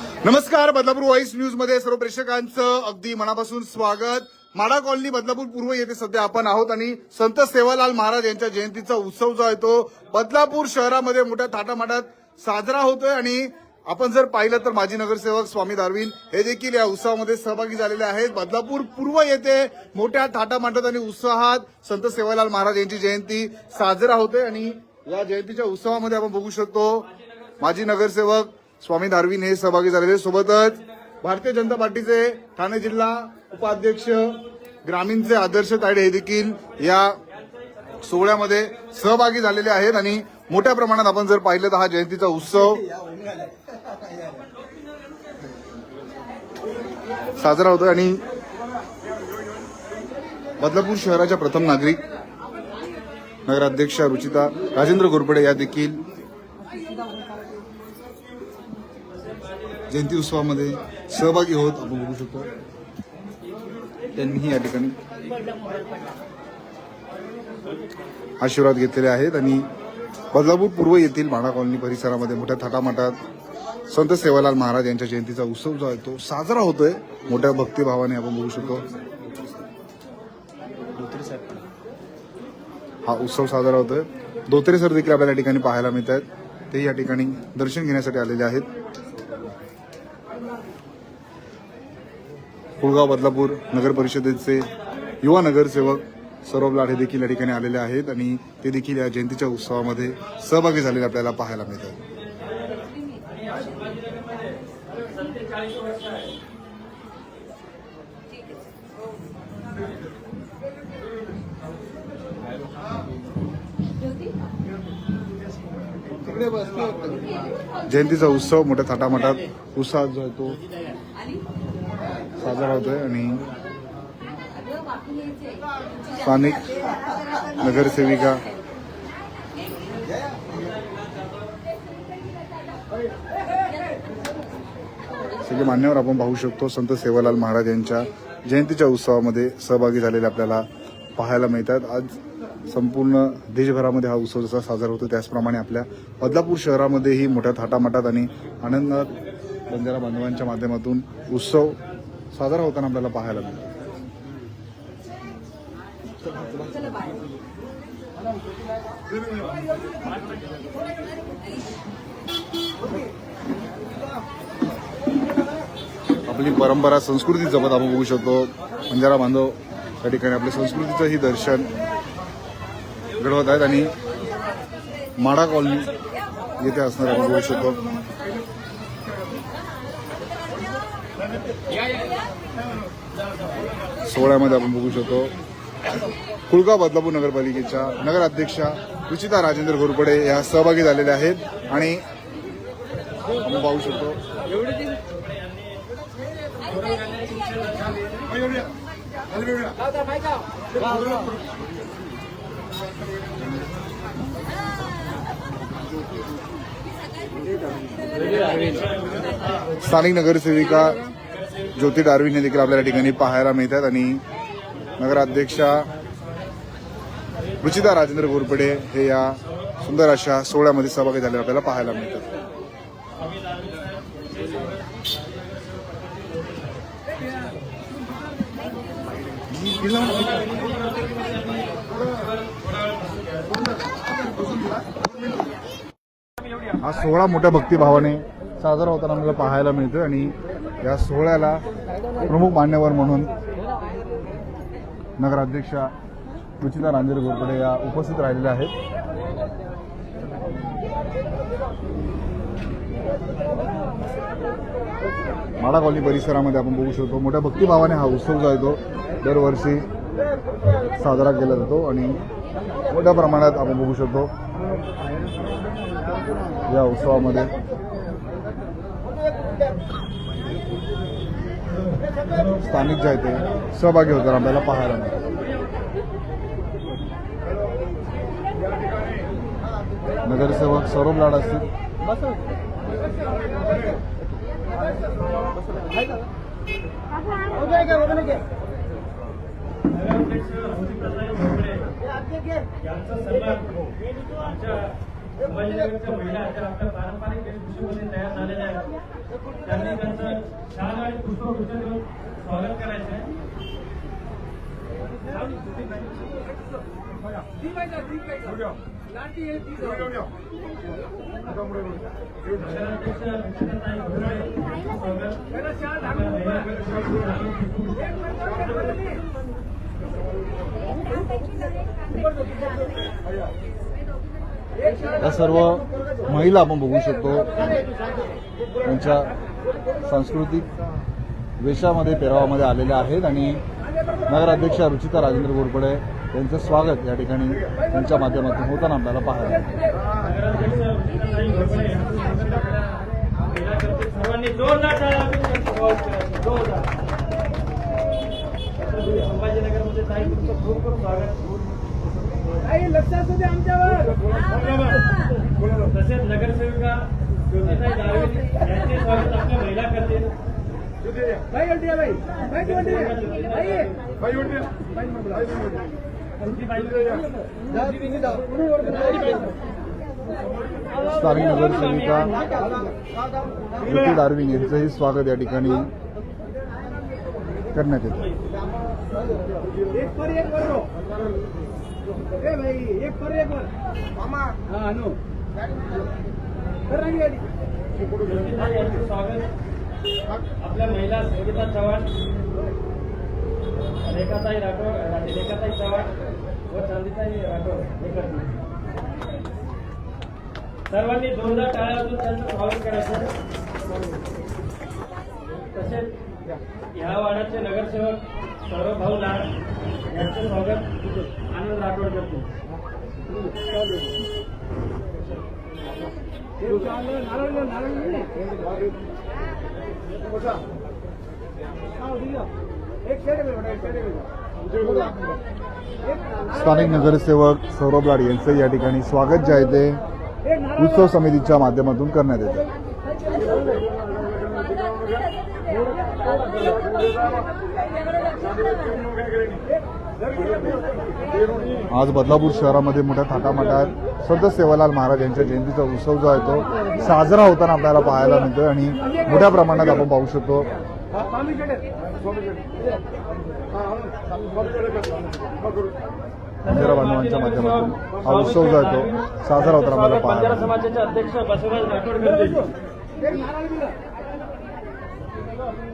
नमस्कार, Badlapur voice news मध्ये सर्व प्रेक्षकांचं अगदी मनापासून स्वागत। माडा कॉलनी बदलापूर पूर्व येथे सध्या आपण आहोत आणि संत सेवालाल महाराज यांच्या जयंतीचा उत्सव जो आहे तो बदलापूर शहरामध्ये मोठ्या थाटामाटात साजरा होतोय आणि आपण जर पाहिलं तर माजी नगरसेवक स्वामी दारविन हे देखील या उत्सवामध्ये सहभागी झालेले आहेत। बदलापूर पूर्व येथे मोठ्या थाटामाटात आणि उत्साहात संत सेवालाल महाराज यांची जयंती साजरा होते आणि या जयंतीच्या उत्सवामध्ये आपण बघू शकतो माजी नगरसेवक स्वामी दारविन हे सहभागी झालेले, सोबतच भारतीय जनता पार्टीचे ठाणे जिल्हा उपाध्यक्ष ग्रामीणचे आदर्श तायडे हे देखील या सोहळ्यामध्ये सहभागी झालेले आहेत आणि मोठ्या प्रमाणात आपण जर पाहिलं तर हा जयंतीचा उत्सव साजरा होतोय आणि बदलापूर शहराच्या प्रथम नागरिक नगराध्यक्षा रुचिता राजेंद्र घोरपडे या देखील जयंती उत्सवामध्ये सहभागी होत आपण बघू शकतो। त्यांनीही या ठिकाणी आशीर्वाद घेतलेले आहेत आणि बदलापूर पूर्व येथील माडा कॉलनी परिसरामध्ये मोठ्या थाटामाटात संत सेवालाल महाराज यांच्या जयंतीचा उत्सव जो आहे तो साजरा होतोय मोठ्या भक्तिभावाने आपण बघू शकतो। हा उत्सव साजरा होतोय। धोत्रे सर देखील आपल्याला या ठिकाणी पाहायला मिळत आहेत, ते या ठिकाणी दर्शन घेण्यासाठी आलेले आहेत। कुळगाव बदलापूर नगर परिषदेचे युवा नगरसेवक सौरभ लाड हे देखील या ठिकाणी आलेले आहेत आणि ते देखील या जयंतीच्या उत्सवामध्ये सहभागी झालेले आपल्याला पाहायला मिळतात। जयंतीचा उत्सव मोठ्या थाटामाटात उत्साहात जो आहे तो साजरा होतोय आणि स्थानिक नगरसेविका सगळे मान्यवर आपण पाहू शकतो संत सेवालाल महाराज यांच्या जयंतीच्या उत्सवामध्ये सहभागी झालेले आपल्याला पाहायला मिळतात। आज संपूर्ण देशभरामध्ये हा उत्सव जसा साजरा होतो त्याचप्रमाणे आपल्या बदलापूर शहरामध्येही मोठ्या थाटामाटात आणि आनंदात बंजारा बांधवांच्या माध्यमातून उत्सव साजरा होताना आपल्याला पाहायला मिळतो। आपली परंपरा संस्कृती जपत आपण बघू शकतो बंजारा बांधव त्या ठिकाणी आपल्या संस्कृतीचंही दर्शन घडवत आहेत आणि माडा कॉलनी येथे असणार आपण बघू शकतो। सोहळ्यामध्ये आपण बघू शकतो कुळगाव बदलापूर नगरपालिकेच्या नगराध्यक्षा रुचिता राजेंद्र घोरपडे या सहभागी झालेल्या आहेत आणि आपण पाहू शकतो स्थानिक नगरसेविका ज्योती डार्विन हे देखील आपल्याला ठिकाणी पाहायला मिळतात आणि नगराध्यक्षा रुचिता राजेंद्र घोरपडे हे या सुंदर अशा सोहळ्यामध्ये सहभागी झालेले आपल्याला पाहायला मिळतात। हा सोहळा मोठ्या भक्तिभावाने साजरा होताना आपल्याला पाहायला मिळतोय आणि या सोहळ्याला प्रमुख मान्यवर म्हणून नगराध्यक्षा रुचिता राजेंद्र घोरपडे या उपस्थित राहिलेल्या आहेत। माडा कॉलनी परिसरामध्ये आपण बघू शकतो मोठ्या भक्तिभावाने हा उत्सव जो आहे तो दरवर्षी साजरा केला जातो आणि मोठ्या प्रमाणात आपण बघू शकतो या उत्सवामध्ये स्थानिक जे आहे ते सहभागी होताना आपल्याला पाहायला मिळतात। नगरसेवक सौरभ लाड असतील, संभाजीनगरच्या महिला ज्या आपल्या पारंपरिक वेशभूषेमध्ये तयार झालेल्या आहेत त्यांनी त्यांचं शाल आणि पुष्पगुच्छ देऊन स्वागत करायचं आहे. या सर्व महिला आपण बघू शकतो त्यांच्या सांस्कृतिक वेशामध्ये पेहरावामध्ये आलेल्या आहेत आणि नगराध्यक्षा रुचिता राजेंद्र घोरपडे यांचं स्वागत या ठिकाणी त्यांच्या माध्यमातून होताना आपल्याला पाहायला सर्वांनी जोरदार संभाजीनगरमध्ये ताई तुमचं खूप खूप स्वागत. लक्षात होते आमच्यावर. तसेच नगरसेविका ज्योतिताई दारवे यांचे स्वागत आपल्या महिला करतील. स्थानिक नगरसेविका ज्योती दारविंग यांचंही स्वागत या ठिकाणी करण्यात येतं. स्वागत आपल्या महिला संगीता चव्हाण, रेखाताई चव्हाण व चांदीताई राठोड हे करतील. सर्वांनी जोरदार टाळ्या वाजवून त्यांचं स्वागत करायचं. तसेच ह्या वाड्याचे नगरसेवक सौरभ भाऊ लाड यांचं स्वागत आनंद राठोड करतील. स्थानिक नगरसेवक सौरभ लाड यांचं या ठिकाणी स्वागत जे आहे ते उत्सव समितीच्या माध्यमातून करण्यात येतं. आज बदलापूर शहरामध्ये मोठ्या थाटामाटात संत सेवालाल महाराज यांच्या जयंतीचा उत्सव जो आहे तो साजरा होताना आपल्याला पाहायला मिळतोय आणि मोठ्या प्रमाणात आपण पाहू शकतो बंजारा बांधवांच्या माध्यमातून हा उत्सव जो आहे तो साजरा होताना आपल्याला बंजारा पाहायला समाजाचे अध्यक्ष बसवराज राठोड करतील.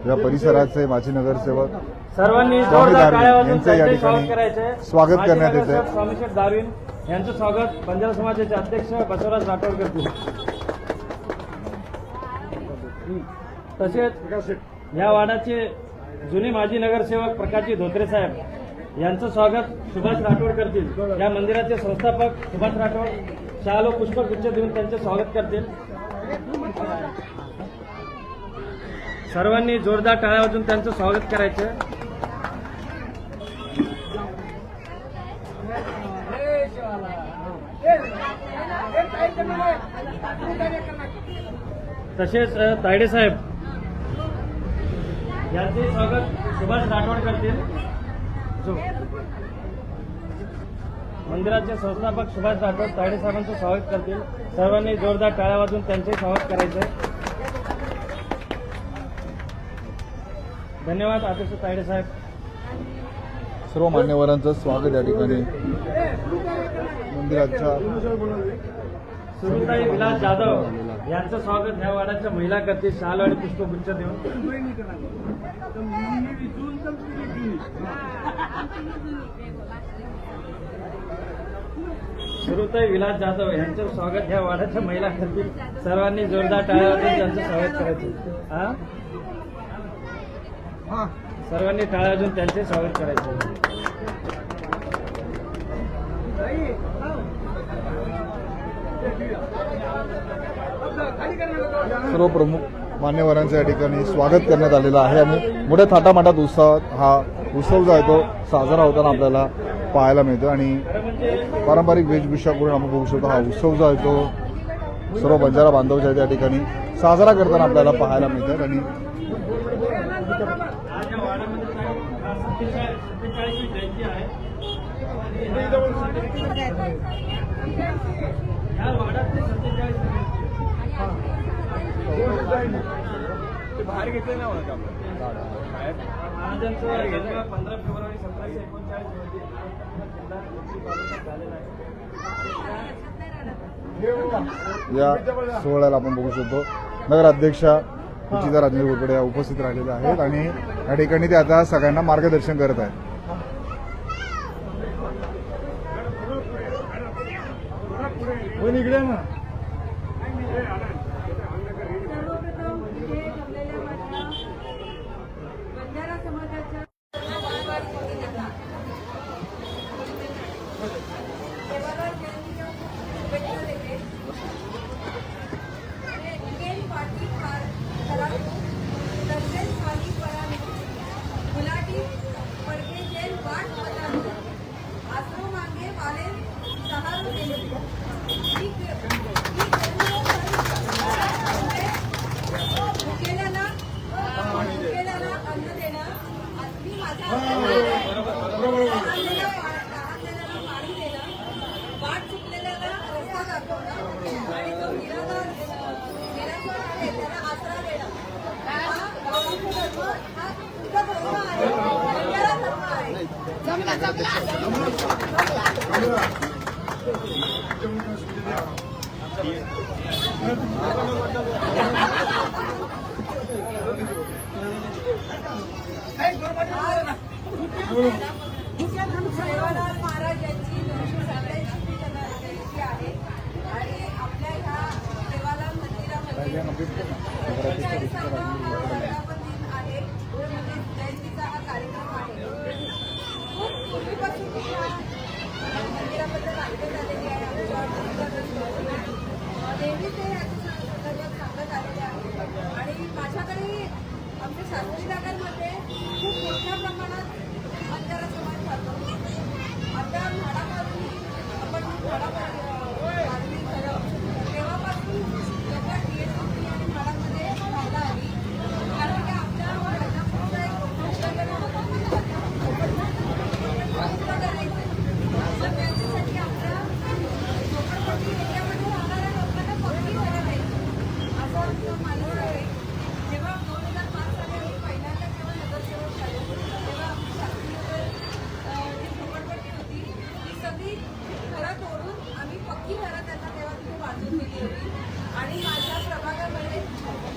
या परिसराचे माजी नगरसेवक सर्वांनी स्वामी जोरदार दारविन टाळ्या वाजवून यांचं या त्यांचे स्वागत ठिकाणी करायचे. स्वागत माजी करण्यात येते. नगरसेवक स्वामीशेठ दारविन यांचं स्वागत बंजारा समाजाचे अध्यक्ष बसवराज राठोड करतील. तसेच या वार्डाचे जुने माजी नगरसेवक प्रकाशजी धोत्रे साहेब यांचं स्वागत सुभाष राठोड करतील. या मंदिराचे संस्थापक सुभाष राठोड शाल व पुष्पगुच्छ देऊन त्यांचे स्वागत करतील. सर्वांनी जोरदार टाळ्या वाजवून त्यांचं स्वागत करायचं. तसेच तायडे साहेब यांचे स्वागत सुभाष राठोड करतील. मंदिराचे संस्थापक सुभाष राठोड तायडे साहेबांचं स्वागत करतील. सर्वांनी जोरदार टाळ्या वाजवून त्यांचे स्वागत करायचं. धन्यवाद अध्यक्ष तायडे साहेब. सर्व मान्यवरांचं स्वागत या ठिकाणी मंदिराच्या सुरुताई विलास जाधव यांचं स्वागत ह्या वाड्याच्या महिला करतील शाल आणि पुष्पगुच्छ देऊन. सुरुताई विलास जाधव यांचं स्वागत ह्या वाड्याच्या महिला करतील. सर्वांनी जोरदार टाळ्या वाजवून त्यांचं स्वागत करायचं. सर्वांनी टाळ्या वाजवून त्यांचे स्वागत करायचे. सर्व प्रमुख मान्यवरांचं या ठिकाणी स्वागत करण्यात आलेलं आहे आणि मोठ्या थाटामाटात उत्सवात हा उत्सव जो आहे तो साजरा होताना आपल्याला पाहायला मिळतो आणि पारंपरिक वेशभूषा करून आपण बघू शकतो. हा उत्सव जो आहे तो सर्व बंजारा बांधव जे आहेत त्या ठिकाणी साजरा करताना आपल्याला पाहायला मिळतात आणि ह्या वाड्यातले 47 बाहेर घेतले ना म्हणत आपण बाहेर महाराजांचा जन्म 15 फेब्रुवारी 1739 रोजी जिल्हा कोल्हापूर तालुक्यात झालेला आहे. या सोहळ्याला आपण बघू शकतो नगराध्यक्षा रुचिता राजेंद्र घोरपडे या उपस्थित राहिलेल्या आहेत आणि या ठिकाणी ते आता सगळ्यांना मार्गदर्शन करत आहेत. सर्वप्रथम इथे जमलेल्या माझ्या बंजारा समाजाच्या देवाला जयंतीच्या शुभेच्छा देते. निकेल पाटील कराडू दर्शन स्वामी पराणी गुलाटी पडके जेल वाट पदार्थ आश्रो मागे वाले सहारू देणे भुकेल्याला अन्न देणं मी माझा लहानलेल्याला पाणी देणं वाट चुकलेल्याला रस्ता दाखवणं आणि जो निराधार आहे त्याला आसरा देणं हा गावाचा धर्म हा तुझा धर्म आहे बंजारा धर्म आहे. सेवालाल महाराज यांची 287वी जयंती आहे आणि आपल्या ह्या सेवालाल मंदिरामध्ये 45वा वर्धापन दिन आहे. म्हणजे जयंतीचा हा कार्यक्रम आहे. खूप पूर्वीपासून ह्या मंदिराबद्दल ऐकत आलेली आहे. आमच्या नेहमी ते याच्या संदर्भात सांगत आलेले आहे आणि माझ्याकडे आमच्या शास्त्री नगरमध्ये खूप मोठ्या प्रमाणात बंजारा समाज राहतो. आता म्हाडापासून आपण वाढली झालं तेव्हापासून लोक TSP आणि म्हाडामध्ये राहायला आली कारण की आपल्या बदलापूरचा एक उपनगर होता करायचं तर त्याच्यासाठी आपल्या झोपडपट्टी एरियामध्ये राहणाऱ्या लोकांना पक्की घरं द्यायची असं आमचं मानस आहे. जेव्हा 2005 साली मी पहिल्यांदा जेव्हा नगरसेवक झाले तेव्हा आमची शास्त्रीनगर जी झोपडपट्टी होती ती सगळी घरं तोडून आम्ही पक्की घरं त्यांना तेव्हा तिथे बांधून दिली होती आणि माझ्या प्रभागामध्ये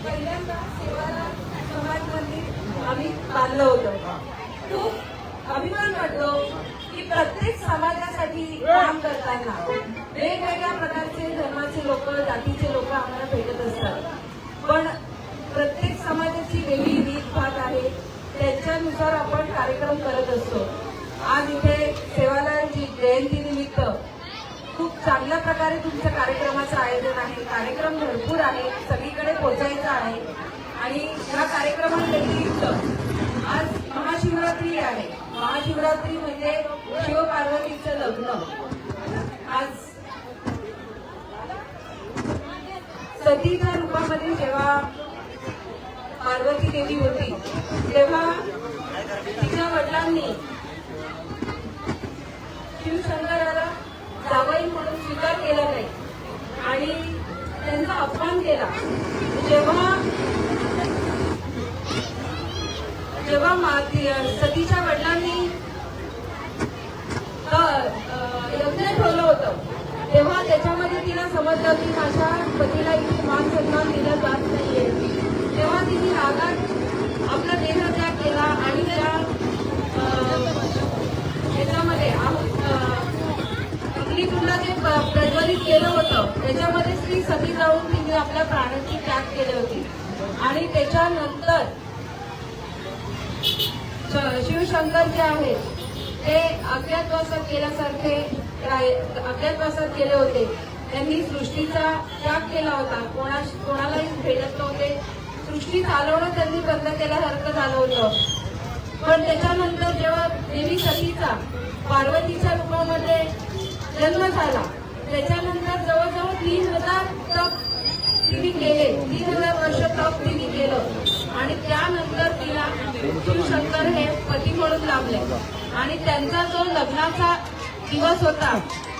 पहिल्यांदा सेवालाल समाज मंदिर आम्ही बांधलं होतं. खूप अभिमान वाटतो की प्रत्येक समाजासाठी काम करताना वेगवेगळ्या प्रकारचे धर्माचे लोक जातीचे लोक आम्हाला भेटत असतात पण प्रत्येक समाजाची वेगळी रीत भात आहे त्यांच्यानुसार आपण कार्यक्रम करत असतो. आज इथे सेवालालची जयंती निमित्त खूप चांगल्या प्रकारे तुमच्या कार्यक्रमाचं आयोजन आहे. कार्यक्रम भरपूर आहे सगळीकडे पोहोचायचं आहे आणि या कार्यक्रमाव्यतिरिक्त आज महाशिवरात्री आहे. महाशिवरात्री म्हणजे शिवपार्वतीचं लग्न. आज सतीच्या रूपामध्ये जेव्हा पार्वती देवी होती तेव्हा तिच्या वडिलांनी शिवशंकराला जावई म्हणून स्वीकार केला नाही आणि त्यांचा अपमान केला. जेव्हा सतीच्या वडिलांनी यज्ञ ठेवलं होतं तेव्हा त्याच्यामध्ये तिला समजलं की माझ्या पतीला इथे मान सन्मान दिला जात नाहीये. तेव्हा तिने रागात आपला देहत्याग केला आणि त्या ह्याच्यामध्ये अग्निकुंड जे प्रज्वलित केलं होतं त्याच्यामध्ये स्त्री सती जाऊन तिने आपल्या प्राणाची त्याग केली होती आणि त्याच्यानंतर शिवशंकर जे आहेत ते अज्ञातवासात गेले होते. त्यांनी सृष्टीचा त्याग केला होता. कोणालाही भेटत नव्हते. सृष्टी चालवणं त्यांनी बंद केल्यासारखं झालं होतं. पण त्याच्यानंतर जेव्हा देवी सतीचा पार्वतीच्या रूपामध्ये जन्म झाला त्याच्यानंतर जवळजवळ 3000 तप तिने केले. 3000 वर्ष तप तिने केलं आणि त्यानंतर तिला शिवशंकर हे पती म्हणून लाभले आणि त्यांचा जो लग्नाचा दिवस होता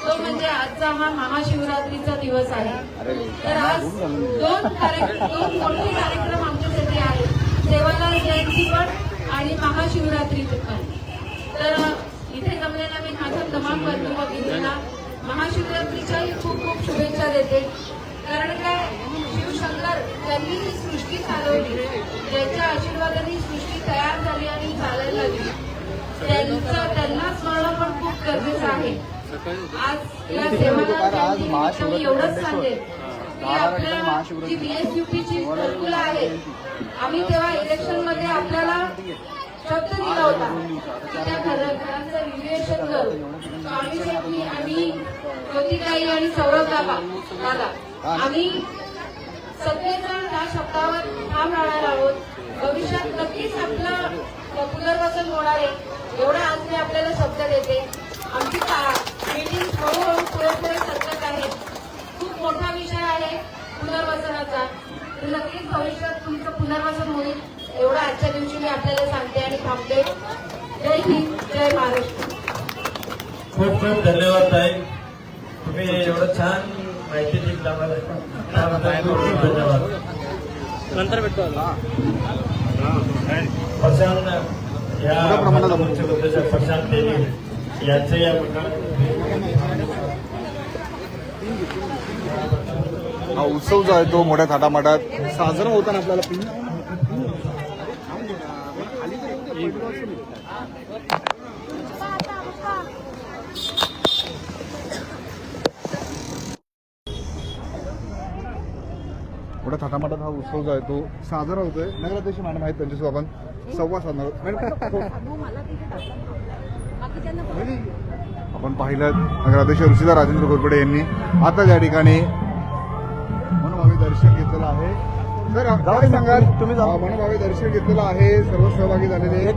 तो म्हणजे आजचा हा महाशिवरात्रीचा दिवस आहे. तर आज दोन मोठे कार्यक्रम आमच्यासाठी आहेत, सेवालाल जयंती पण आणि महाशिवरात्री पण. तर इथे जमलेला मी माझ्या तमाम बंधू भगिनींना महाशिवरात्रीच्याही खूप खूप शुभेच्छा देते. कारण काय, शिवशंकर त्यांनी ही सृष्टी चालवली, ज्यांच्या आशीर्वादाने ही सृष्टी तयार झाली आणि चालायला लागली, त्यांना स्मरण पण खूप गरजेचं आहे. आज या सेवालाल जयंतीनिमित्त मी एवढंच सांगेन की आपल्या जी BSUPची घरकुलं आहे, आम्ही तेव्हा इलेक्शनमध्ये आपल्याला शब्द दिला होता की त्या घरांचं रिन्युएशन करू. स्वामी आम्ही ज्योतिताई आणि सौरभ दादा आम्ही सगळेजण त्या शब्दावर ठाम राहणार आहोत. भविष्यात नक्कीच आपलं पुनर्वसन होणार आहे, एवढा आज मी आपल्याला शब्द देते. आमची मीटिंग हळूहळू पुढे सरकत आहे. खूप मोठा विषय आहे पुनर्वसनाचा. तर नक्कीच भविष्यात तुमचं पुनर्वसन होईल एवढं आजच्या दिवशी मी आपल्याला सांगते आणि थांबते. जय हिंद, जय महाराष्ट्र. खूप खूप धन्यवाद ताई, तुम्ही एवढं छान माहिती दिली आम्हाला. त्याबद्दल खूप खूप धन्यवाद. नंतर भेटतो. प्रशांत या मुख्य उद्देशक प्रशांत देवी यांचे या हा उत्सव जो आहे तो मोठ्या थाटामाटात साजरा होताना आपल्याला मोठ्या थाटामाटात हा उत्सव जो आहे तो साजरा होतोय. नगराध्यक्ष मॅडम आहेत, त्यांच्यासोबत आपण संवाद साधणार आहोत. आपण पाहिलं नगराध्यक्ष ऋषिता राजेंद्र घोरपडे यांनी आता या ठिकाणी मनोभावे दर्शन घेतलेलं आहे. तर काय सांगाल तुम्ही? मनोभावे दर्शन घेतलेलं आहे, सर्व सहभागी झालेले.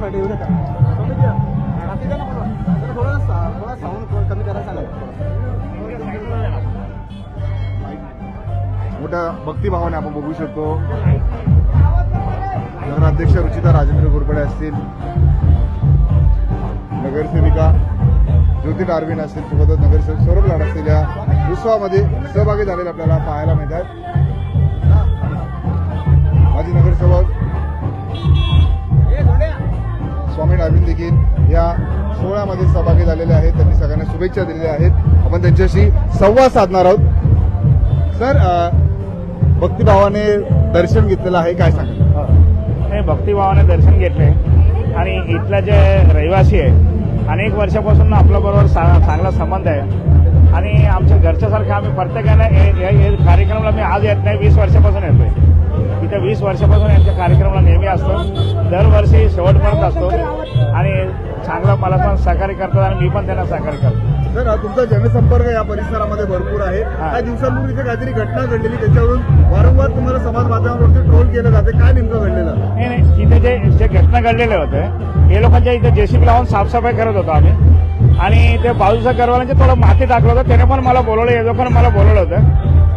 मोठ्या भक्तिभावाने आपण बघू शकतो. नगराध्यक्ष रुचिता राजेंद्र घोरपडे असतील, नगरसेविका ज्योती डार्विन असतील, सोबतच नगरसेवक सौरभ लाड असतील, या उत्सवामध्ये सहभागी झालेले आपल्याला पाहायला मिळतात. माजी नगरसेवक स्वामी डार्विन देखील या सोहळ्यामध्ये सहभागी झालेले आहेत. त्यांनी सगळ्यांना शुभेच्छा दिलेल्या आहेत. आपण त्यांच्याशी संवाद साधणार आहोत. सर, भक्तिभावाने दर्शन घेतलेलं आहे, काय सांगा? भक्तिभावाने दर्शन घेतले आणि इथला जे रहिवासी आहे, अनेक वर्षापासून आपल्याबरोबर चांगला संबंध आहे आणि आमच्या घरच्यासारखं आम्ही प्रत्येकाने कार्यक्रमाला मी आज येत नाही, 20 वर्षापासून येतोय इथे. 20 वर्षापासून यांच्या कार्यक्रमाला नेहमी असतो, दरवर्षी शेवटपर्यंत असतो आणि चांगला मला पण सहकार्य करतात आणि मी पण त्यांना सहकार्य करतो. सर, तुमचा जनसंपर्क या परिसरामध्ये भरपूर आहे. काही दिवसांपूर्वी इथे काहीतरी घटना घडलेली, त्याच्यावरून वारंवार तुम्हाला समाज माध्यमावरती ट्रोल केलं जाते, काय नेमकं घडलेलं? नाही, इथे जे घटना घडलेले होते, हे लोकांच्या इथे JCB लावून साफसफाई करत होतो आम्ही आणि ते बाजूच्या घरवाल्यांचे थोडं माती टाकलं होतं. त्याने पण मला बोलवलं, या लोकांना मला बोलवलं होतं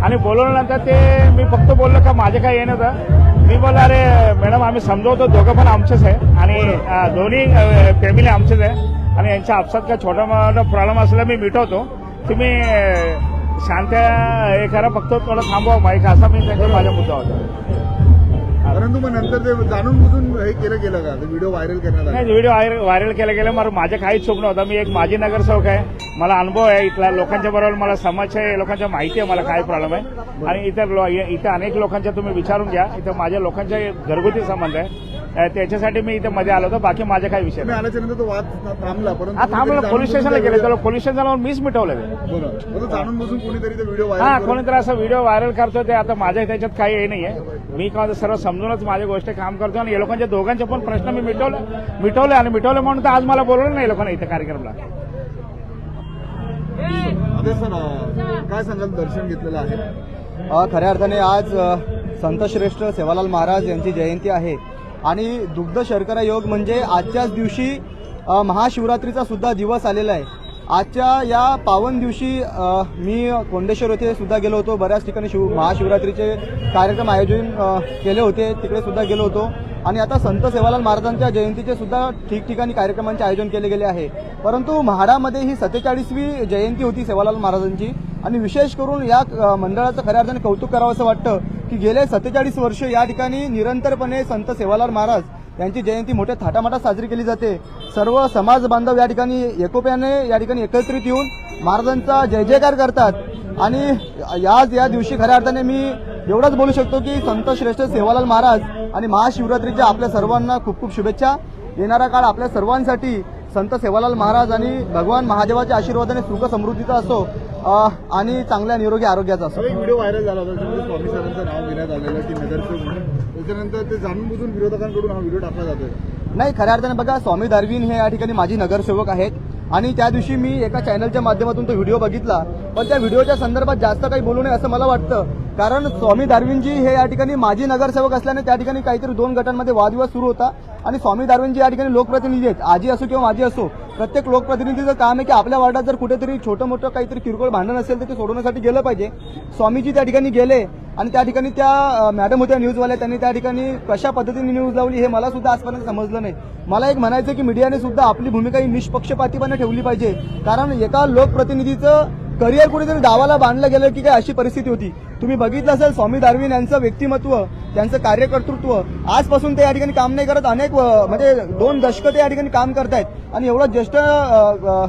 आणि बोलवल्यानंतर ते मी फक्त बोललो का माझे काय येणं होतं. मी बोललो, अरे मॅडम आम्ही समजवतो, दोघं पण आमचेच आहे आणि दोन्ही फॅमिली आमचेच आहे आणि यांच्या आपसात काय छोटा मोठा प्रॉब्लेम असला मी मिटवतो, तुम्ही शांत हे करा, फक्त थोडं थांबवा माईक, असा मी त्यांचा माझा मुद्दा होता. परंतु मग नंतर ते जाणून बुजून हे केलं गेलं का, व्हिडिओ व्हायरल करण्यात आला? नाही, व्हिडिओ व्हायरल केला गेला, मला माझ्या काहीच चूक नव्हता. मी एक माजी नगरसेवक आहे, मला अनुभव आहे इथला, लोकांच्या बरोबर मला समज आहे, लोकांच्या माहिती आहे मला काय प्रॉब्लेम आहे आणि इथे अनेक लोकांच्या तुम्ही विचारून घ्या, इथं माझ्या लोकांच्या घरगुती संबंध आहे, त्याच्यासाठी मी इथे मध्ये आलो होतो. बाकी माझे काही विषय नाही. आल्याच्या नंतर तो वाद थांबला, परंतु थांबला, पोलीस स्टेशनला गेले, त्याला पोलीस स्टेशनला मीच मिटवलं. बरोबर, जाणून बुजून कोणीतरी ते व्हिडिओ हा, व्हायरल कोणीतरी असं व्हिडिओ व्हायरल करतो, ते आता माझ्या त्याच्यात काही हे नाहीये. मी का सर्व समजूनच माझ्या गोष्टी काम करतो आणि या लोकांच्या दोघांचे पण प्रश्न मी मिटवले आणि मिटवले म्हणून तर आज मला बोलवलं नाही लोकांना इथे कार्यक्रमला. सर, काय सांगाल, दर्शन घेतलेलं आहे? खऱ्या अर्थाने आज संतश्रेष्ठ सेवालाल महाराज यांची जयंती आहे आणि दुग्ध शर्करा योग म्हणजे आजच्याच दिवशी महाशिवरात्रीचा सुद्धा दिवस आलेला आहे. आजच्या या पावन दिवशी मी कोंडेश्वर येथे सुद्धा गेलो होतो. बऱ्याच ठिकाणी महाशिवरात्रीचे कार्यक्रम आयोजन केले होते, तिकडे सुद्धा गेलो होतो आणि आता संत सेवालाल महाराजांच्या जयंतीचे सुद्धा ठिकठिकाणी कार्यक्रमांचे आयोजन केले गेले आहे. परंतु म्हाडामध्ये ही 47वी जयंती होती सेवालाल महाराजांची आणि विशेष करून या मंडळाचं खऱ्या अर्थाने कौतुक करावं असं वाटतं की गेले 47 वर्ष या ठिकाणी निरंतरपणे संत सेवालाल महाराज यांची जयंती मोठ्या थाटामाटात साजरी केली जाते. सर्व समाज बांधव या ठिकाणी एकोप्याने या ठिकाणी एकत्रित येऊन महाराजांचा जय जयकार करतात. आणि या दिवशी खऱ्या अर्थाने मी एवढंच बोलू शकतो की संत श्रेष्ठ सेवालाल महाराज आणि महाशिवरात्रीच्या आपल्या सर्वांना खूप खूप शुभेच्छा. येणारा काळ आपल्या सर्वांसाठी संत सेवालाल महाराज आणि भगवान महादेवाच्या आशीर्वादाने सुख समृद्धीचा असो आणि चांगल्या निरोगी आरोग्याचा असो. एक व्हिडिओ व्हायरल झाला होता ज्यामध्ये स्वामी सरांचं नाव घेण्यात आलेलं की नगरसेवक म्हणून. त्याच्यानंतर ते जाणून बुजून विरोधकांकडून हा व्हिडिओ टाकला जातोय. नाही, खऱ्या अर्थाने बघा, स्वामी दारवीन हे या ठिकाणी माजी नगरसेवक आहेत आणि त्या दिवशी मी एका चॅनलच्या माध्यमातून तो व्हिडिओ बघितला. पण त्या व्हिडिओच्या संदर्भात जास्त काही बोलू नये असं मला वाटतं. कारण स्वामी दारवीनजी हे या ठिकाणी माजी नगरसेवक असल्याने त्या ठिकाणी काहीतरी 2 गटांमध्ये वादविवाद सुरू होता आणि स्वामी दारवीनजी या ठिकाणी लोकप्रतिनिधी आहेत. आजी असो किंवा माजी असो, प्रत्येक लोकप्रतिनिधीचं काम आहे की आपल्या वार्डात जर कुठेतरी छोटं मोठं काहीतरी किरकोळ भांडण असेल तर ते सोडवण्यासाठी गेलं पाहिजे. स्वामीजी त्या ठिकाणी गेले आणि त्या ठिकाणी त्या मॅडम होत्या न्यूजवाल्या, त्यांनी त्या ठिकाणी कशा पद्धतीने न्यूज लावली हे मला सुद्धा आजपर्यंत समजलं नाही. मला एक म्हणायचं की मीडियाने सुद्धा आपली भूमिका ही निष्पक्षपातीपणे ठेवली पाहिजे. कारण एका लोकप्रतिनिधीचं करिअर कुठेतरी दावाला बांधलं गेलं की काय अशी परिस्थिती होती. तुम्ही बघितलं असेल स्वामी दारवीन यांचं व्यक्तिमत्व, त्यांचं कार्यकर्तृत्व, आजपासून ते या ठिकाणी काम नाही करत, अनेक म्हणजे 2 दशकं ते या ठिकाणी काम करतायत आणि एवढं ज्येष्ठ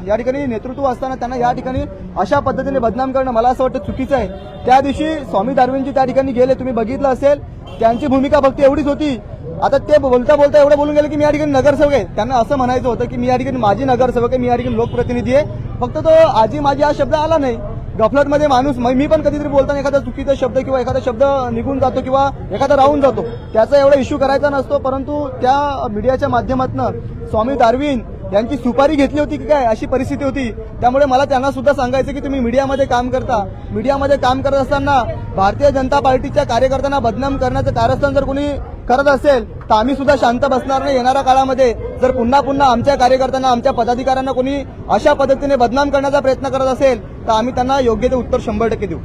या ठिकाणी नेतृत्व असताना त्यांना या ठिकाणी अशा पद्धतीने बदनाम करणं मला असं वाटतं चुकीचं आहे. त्या दिवशी स्वामी दारवीनजी त्या ठिकाणी गेले, तुम्ही बघितलं असेल, त्यांची भूमिका फक्त एवढीच होती. आता ते बोलता बोलता एवढं बोलून गेले की मी या ठिकाणी नगरसेवक आहे. त्यांना असं म्हणायचं होतं की मी या ठिकाणी माजी नगरसेवक आहे, मी या ठिकाणी लोकप्रतिनिधी आहे. फक्त तो आजी माझी हा शब्द आला नाही. गफलतमध्ये माणूस, मी पण कधीतरी बोलताना एखादा चुकीचा शब्द किंवा एखादा शब्द निघून जातो किंवा एखादा राहून जातो, त्याचा एवढा इश्यू करायचा नसतो. परंतु त्या मीडियाच्या माध्यमातून स्वामी दारवीन यांची सुपारी घेतली होती की काय अशी परिस्थिती होती. त्यामुळे मला त्यांना सुद्धा सांगायचं की तुम्ही मीडियामध्ये काम करता, मीडियामध्ये काम करत असताना भारतीय जनता पार्टीच्या कार्यकर्त्यांना बदनाम करण्याचं कारस्थान जर कोणी करत असेल तर आम्ही सुद्धा शांत बसणार नाही. येणाऱ्या काळामध्ये जर पुन्हा आमच्या कार्यकर्त्यांना, आमच्या पदाधिकाऱ्यांना कोणी अशा पद्धतीने बदनाम करण्याचा प्रयत्न करत असेल तर आम्ही त्यांना योग्य ते उत्तर 100% देऊ.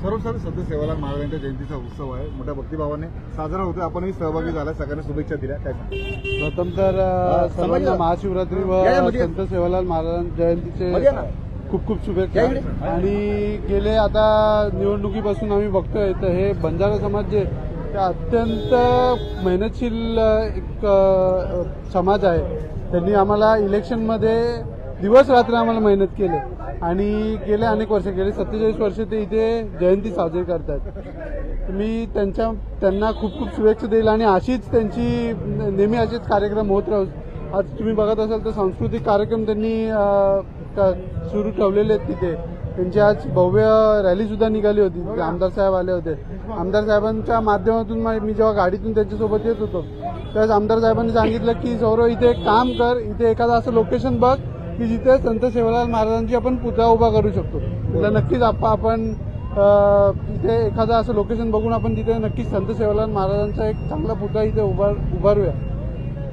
सर्वसाधारण संत सेवालाल महाराजांच्या जयंतीचा उत्सव आहे, मोठ्या भक्तिभावाने साजरा होतोय. आपणही सहभागी झाला, सगळ्यांना शुभेच्छा दिल्या. काय प्रथम तर सर्वांना महाशिवरात्री व संत सेवालाल महाराज जयंतीचे खूप खूप शुभेच्छा. आणि गेले आता निवडणुकीपासून आम्ही बघतोय तर हे बंजारा समाज जे ते अत्यंत मेहनतशील एक समाज आहे. त्यांनी आम्हाला इलेक्शनमध्ये दिवस रात्र आम्हाला मेहनत केली आणि गेले अनेक वर्ष, गेले 47 वर्ष ते इथे जयंती साजरी करतात. मी त्यांना खूप खूप शुभेच्छा देईल आणि अशीच त्यांची नेहमी असेच कार्यक्रम होत राहू. आज तुम्ही बघत असाल तर सांस्कृतिक कार्यक्रम त्यांनी सुरू ठेवलेले आहेत तिथे. त्यांची आज भव्य रॅली सुद्धा निघाली होती, तिथे आमदार साहेब आले होते. आमदार साहेबांच्या माध्यमातून मी जेव्हा गाडीतून त्यांच्यासोबत येत होतो त्यावेळेस आमदार साहेबांनी सांगितलं की सौरव इथे एक काम कर, इथे एखादं असं लोकेशन बघ की जिथे संत सेवालाल महाराजांची आपण पुतळा उभा करू शकतो. तिला नक्कीच आपण इथे एखादं असं लोकेशन बघून आपण तिथे नक्कीच संत सेवालाल महाराजांचा एक चांगला पुतळा इथे उभारूया.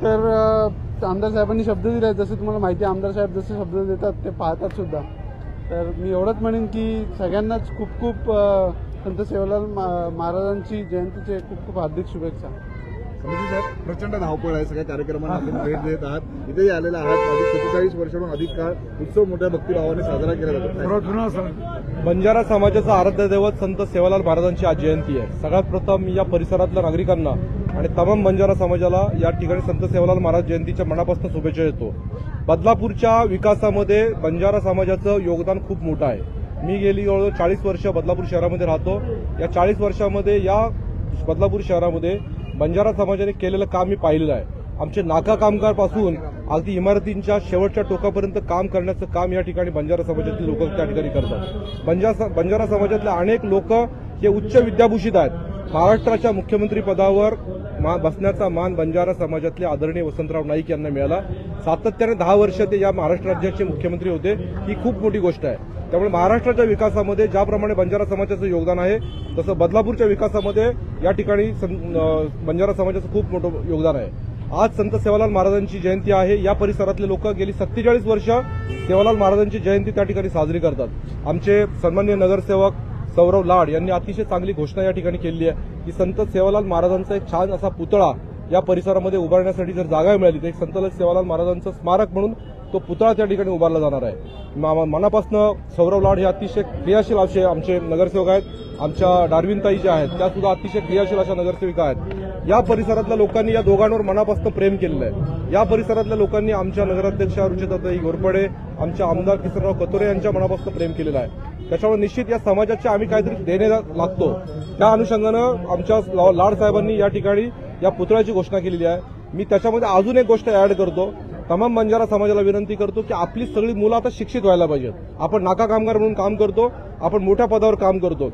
तर आमदार साहेबांनी शब्द दिले, जसं तुम्हाला माहिती आहे आमदार साहेब जसे शब्द देतात ते पाहतात सुद्धा. तर मी एवढंच म्हणेन की सगळ्यांनाच खूप खूप संत सेवालाल महाराजांची जयंतीचे खूप खूप हार्दिक शुभेच्छा. समिती साहेब, प्रचंड धावपळ आहे, सगळ्या कार्यक्रमांना आपण भेट देत आहात, इथेही आलेला आहात. अधिक 47 वर्षांहून अधिक काळ उत्सव मोठ्या भक्तिभावाने साजरा केला जातो. बंजारा समाजाचा आराध्य दैवत संत सेवालाल महाराजांची आज जयंती आहे. सगळ्यात प्रथम मी या परिसरातल्या नागरिकांना आणि तमाम बंजारा समाजाला या ठिकाणी संत सेवालाल महाराज जयंतीच्या मनापासून शुभेच्छा देतो. बदलापूरच्या विकासामध्ये बंजारा समाजाचं योगदान खूप मोठं आहे. मी गेली जवळजवळ 40 वर्ष बदलापूर शहरामध्ये राहतो. या 40 वर्षामध्ये या बदलापूर शहरामध्ये बंजारा समाजाने केलेलं काम मी पाहिलेलं आहे. आमचे नाका कामगारपासून अगदी इमारतींच्या शेवटच्या टोकापर्यंत काम करण्याचं काम या ठिकाणी बंजारा समाजातील लोक त्या ठिकाणी करतात. बंजारा समाजातले अनेक लोक हे उच्च विद्याभूषित आहेत. महाराष्ट्राच्या मुख्यमंत्री पदावर बसण्याचा मान बंजारा समाजातले आदरणीय वसंतराव नाईक यांना मिळाला. सातत्याने 10 वर्ष ते या महाराष्ट्र राज्याचे मुख्यमंत्री होते. ही खूप मोठी गोष्ट आहे. त्यामुळे महाराष्ट्राच्या विकासामध्ये ज्याप्रमाणे बंजारा समाजाचं योगदान आहे तसं बदलापूरच्या विकासामध्ये या ठिकाणी बंजारा समाजाचं खूप मोठं योगदान आहे. आज संत सेवालाल महाराजांची जयंती आहे. या परिसरातले लोक गेली 47 वर्ष सेवालाल महाराजांची जयंती त्या ठिकाणी साजरी करतात. आमचे सन्माननीय नगरसेवक सौरव लाड यांनी अतिशय चांगली घोषणा या ठिकाणी केली आहे की संत सेवालाल महाराजांचा एक छान असा पुतळा या परिसरामध्ये उभारण्यासाठी जर जागा मिळाली तर एक संत सेवालाल महाराजांचं स्मारक म्हणून तो पुतळा त्या ठिकाणी उभारला जाणार आहे. मनापासून सौरव लाड हे अतिशय क्रियाशील असे आमचे नगरसेवक आहेत. आमच्या डार्विनताई ज्या आहेत त्या सुद्धा अतिशय क्रियाशील अशा नगरसेविका आहेत. या परिसरातल्या लोकांनी या दोघांवर मनापासून प्रेम केलेलं आहे. या परिसरातल्या लोकांनी आमच्या नगराध्यक्ष रुचिताताई घोरपडे, आमच्या आमदार किसनराव कतोरे यांच्या मनापासून प्रेम केलेलं आहे. त्याच्यामुळे निश्चित या समाजाचे आम्ही काहीतरी देणे लागतो. त्या अनुषंगानं आमच्या लाड साहेबांनी या ठिकाणी या पुतळ्याची घोषणा केलेली आहे. मी त्याच्यामध्ये अजून एक गोष्ट ऍड करतो. तमाम बंजारा समाजाला विनंती करतो की आपली सगळी मुलं आता शिक्षित व्हायला पाहिजेत. आपण नाका कामगार म्हणून काम करतो, आपण मोठ्या पदावर काम करतो.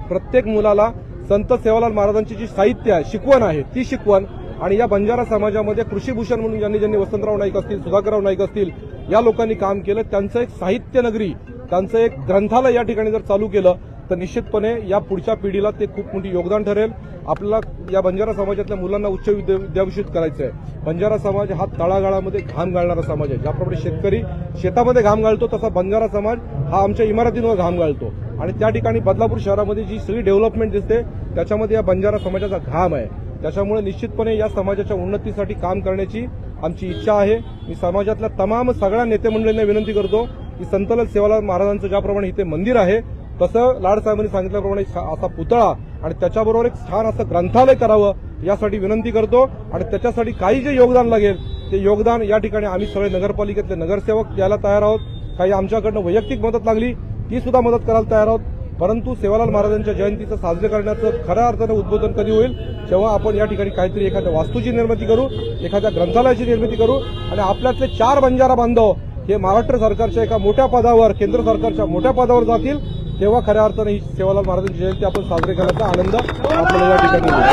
प्रत्येक मुलाला संत सेवालाल महाराजांची जी साहित्य आहे, शिकवण आहे, ती शिकवण आणि या बंजारा समाजामध्ये कृषीभूषण म्हणून ज्यांनी वसंतराव नाईक असतील, सुधाकरराव नाईक असतील, या लोकांनी काम केलं. त्यांचं एक साहित्य नगरी, त्यांचं एक ग्रंथालय या ठिकाणी जर चालू केलं तर निश्चितपणे या पुढच्या पिढीला ते खूप मोठी योगदान ठरेल. आपल्याला या बंजारा समाजातल्या मुलांना उच्च विद्याभूषित करायचं आहे. बंजारा समाज हा तळागाळामध्ये घाम घालणारा समाज आहे. ज्याप्रमाणे शेतकरी शेतामध्ये घाम घालतो तसा बंजारा समाज हा आमच्या इमारतींवर घाम घालतो. आणि त्या ठिकाणी बदलापूर शहरामध्ये जी सगळी डेव्हलपमेंट दिसते त्याच्यामध्ये या बंजारा समाजाचा घाम आहे. त्याच्यामुळे निश्चितपणे या समाजाच्या उन्नतीसाठी काम करण्याची आमची इच्छा आहे. मी समाजातल्या तमाम सगळ्या नेते मंडळींना विनंती करतो की संत सेवालाल महाराजांचं ज्याप्रमाणे इथे मंदिर आहे तसं लाड साहेबांनी सांगितल्याप्रमाणे असा पुतळा आणि त्याच्याबरोबर एक छान असं ग्रंथालय करावं यासाठी विनंती करतो. आणि त्याच्यासाठी काही जे योगदान लागेल ते योगदान या ठिकाणी आम्ही सगळे नगरपालिकेतले नगरसेवक द्यायला तयार आहोत. काही आमच्याकडनं वैयक्तिक मदत लागली ती सुद्धा मदत करायला तयार आहोत. परंतु सेवालाल महाराजांच्या जयंतीचं साजरे करण्याचं खऱ्या अर्थानं उद्बोधन कधी होईल जेव्हा आपण या ठिकाणी काहीतरी एखाद्या वास्तूची निर्मिती करू, एखाद्या ग्रंथालयाची निर्मिती करू आणि आपल्यातले 4 बंजारा बांधव हे महाराष्ट्र सरकारच्या एका मोठ्या पदावर, केंद्र सरकारच्या मोठ्या पदावर जातील, तेव्हा खऱ्या अर्थानं ही सेवालाल महाराजांची जयंती आपण साजरी करण्याचा आनंद आपल्याला या ठिकाणी होईल.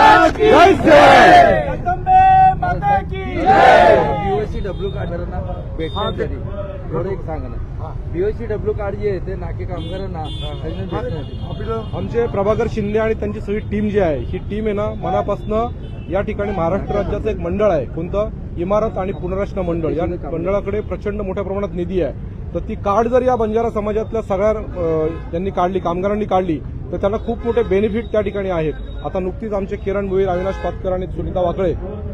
जय बीओसीडब्ल्यू कार्डांना भेटण्यासाठी थोडं एक सांगा ना. बीओसीडब्ल्यू कार्ड जे आहे ते नाके कामगारांना आमचे प्रभाकर शिंदे आणि त्यांची सगळी टीम जी आहे ही टीम आहे ना मनापासून या ठिकाणी महाराष्ट्र राज्याचं एक मंडळ आहे, कोणतं इमारत आणि पुनर्रचना मंडळ. या मंडळाकडे प्रचंड मोठ्या प्रमाणात निधी आहे. तर ती कार्ड जर या बंजारा समाजातल्या सगळ्या त्यांनी काढली, कामगारांनी काढली तर त्यांना खूप मोठे बेनिफिट त्या ठिकाणी आहेत. आता नुकतीच आमचे किरण भोईर, अविनाश पातकर आणि सुनीता वाकळे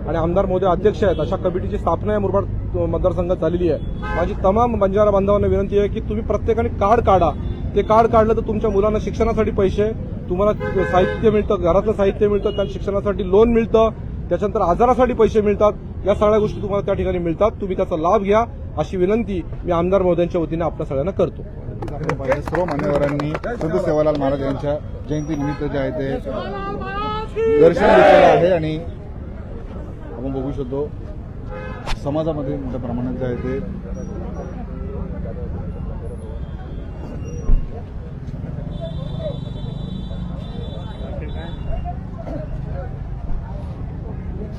आणि आमदार मोदी अध्यक्ष आहेत अशा कमिटीची स्थापना या मुरबाड मतदारसंघात झालेली आहे. माझी तमाम बंजारा बांधवांना विनंती आहे की तुम्ही प्रत्येकाने कार्ड काढा. ते कार्ड काढलं तर तुमच्या मुलांना शिक्षणासाठी पैसे, तुम्हाला साहित्य मिळतं, घरातलं साहित्य मिळतं, त्यांना शिक्षणासाठी लोन मिळतं, त्याच्यानंतर आजारासाठी पैसे मिळतात. या सगळ्या गोष्टी तुम्हाला त्या ठिकाणी मिळतात. तुम्ही त्याचा लाभ घ्या अशी विनंती मी आमदार महोदयांच्या वतीने आपल्या सगळ्यांना करतो. सर्व मान्यवरांनी संत सेवालाल महाराज यांच्या जयंतीनिमित्त जे आहे ते दर्शन घेतलेलं आहे आणि आपण बघू शकतो समाजामध्ये मोठ्या प्रमाणात जे आहे ते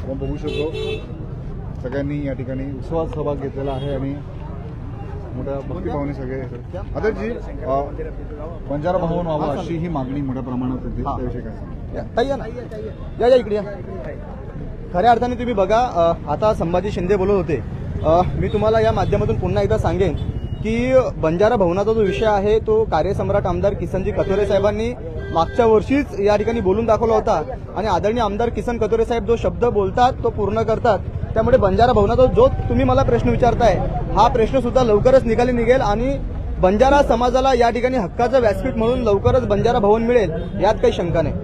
आपण बघू शकतो सगळ्यांनी या ठिकाणी उत्सवात सहभाग घेतलेला आहे आणि मोठ्या भक्तिभावाने सगळे. आदरजी, बंजारा भवन व्हावं अशी ही मागणी मोठ्या प्रमाणात होती, त्याविषयी काय सांगा? या इकडे या. खऱ्या अर्थाने तुम्ही बघा, आता संभाजी शिंदे बोलत होते. मी तुम्हाला या माध्यमातून पुन्हा एकदा सांगेन की बंजारा भवनाचा जो विषय आहे तो कार्यसम्राट आमदार किसनजी कथोरे साहेबांनी मागच्या वर्षीच या ठिकाणी बोलून दाखवला होता आणि आदरणीय आमदार किसन कथोरे साहेब जो शब्द बोलतात तो पूर्ण करतात. त्यामुळे बंजारा भवनाचा जो तुम्ही मला प्रश्न विचारताय हा प्रश्न सुद्धा लवकरच निकाली निघेल आणि बंजारा समाजाला या ठिकाणी हक्काचं व्यासपीठ म्हणून लवकरच बंजारा भवन मिळेल यात काही शंका नाही.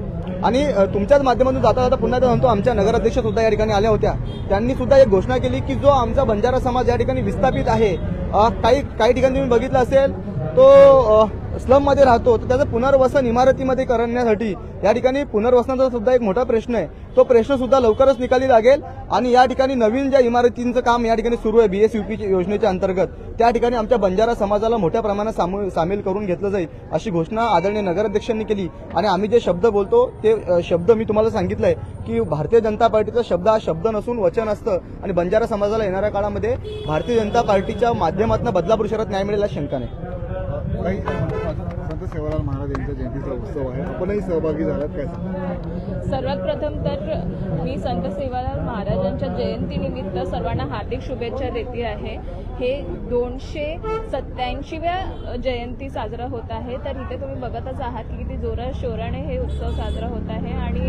आणि तुमच्याच माध्यमातून जाता जाता पुन्हा एकदा म्हणतो, आमच्या नगराध्यक्ष सुद्धा या ठिकाणी आल्या होत्या. त्यांनी सुद्धा एक घोषणा केली की जो आमचा बंजारा समाज या ठिकाणी विस्थापित आहे, काही ठिकाणी तुम्ही बघितलं असेल तो स्लममध्ये राहतो, तर त्याचं पुनर्वसन इमारतीमध्ये करण्यासाठी या ठिकाणी पुनर्वसनाचा सुद्धा एक मोठा प्रश्न आहे. तो प्रश्न सुद्धा लवकरच निकाली लागेल आणि या ठिकाणी नवीन ज्या इमारतींचं काम या ठिकाणी सुरू आहे BSUP योजनेच्या अंतर्गत, त्या ठिकाणी आमच्या बंजारा समाजाला मोठ्या प्रमाणात सामील करून घेतलं जाईल अशी घोषणा आदरणीय नगराध्यक्षांनी केली. आणि आम्ही जे शब्द बोलतो ते शब्द मी तुम्हाला सांगितलंय की भारतीय जनता पार्टीचा शब्द हा शब्द नसून वचन असतं आणि बंजारा समाजाला येणाऱ्या काळामध्ये भारतीय जनता पार्टीच्या माध्यमातून बदलापूर शहरात न्याय मिळेल शंका नाही. काही संत सेवालाल महाराज यांच्या जयंतीचा उत्सव आहे, आपणही सहभागी झालात, काय सांगा? सर्वात प्रथम तर मी संत सेवालाल महाराजांच्या जयंतीनिमित्त सर्वांना हार्दिक शुभेच्छा देते आहे. हे 287व्या जयंती साजरा होत आहे. तर इथे तुम्ही बघतच आहात की किती जोरा शोराने हे उत्सव साजरा होत आहे आणि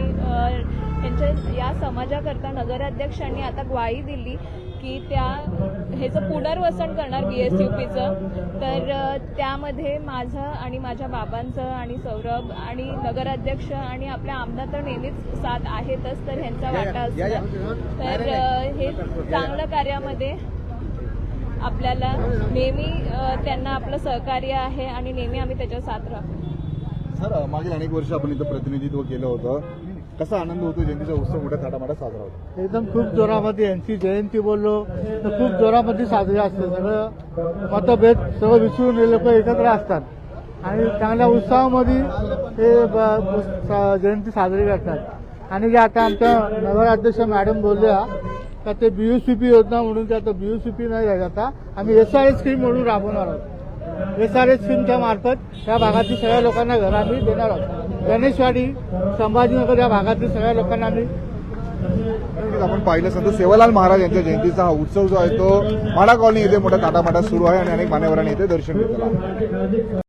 यांच्या या समाजाकरता नगराध्यक्षांनी आता ग्वाही दिली की ह्याचं पुनर्वसन करणार BSUPचं. तर त्यामध्ये माझं आणि माझ्या बाबांचं आणि सौरभ आणि नगराध्यक्ष आणि आपल्या आमदार तर नेहमीच साथ आहेतच, तर ह्यांचा वाटा असणार. तर हे चांगलं कार्यामध्ये आपल्याला नेहमी त्यांना आपलं सहकार्य आहे आणि नेहमी आम्ही त्याच्या साथ राहू. सर, मागील अनेक वर्ष आपण इथं प्रतिनिधित्व केलं होतं. कसा आनंद होतो जयंतीचा उत्सव मोठ्या थाटामाटात साजरा होतो? एकदम खूप जोरामध्ये यांची जयंती बोललो तर खूप जोरामध्ये साजरी असते. सगळं मतभेद सगळं विसरून हे लोक एकत्र असतात आणि चांगल्या उत्साहामध्ये ते जयंती साजरी करतात. आणि जे आता आमच्या नगराध्यक्ष मॅडम बोलल्या का ते BUCP योजना म्हणून ते आता BUCP नाही राहिलं, आता आम्ही SRS स्कीम म्हणून राबवणार आहोत. SRS स्कीमच्या मार्फत या भागातील सगळ्या लोकांना घर आम्ही देणार आहोत. गणेशवाडी, संभाजीनगर या भागातील सगळ्या लोकांना आम्ही. आपण पाहिलं संत सेवालाल महाराज यांच्या जयंतीचा हा उत्सव जो आहे तो माडा कॉलनी येथे मोठ्या थाटामाटात सुरू आहे आणि अनेक मान्यवरांनी येथे दर्शन घेतलं.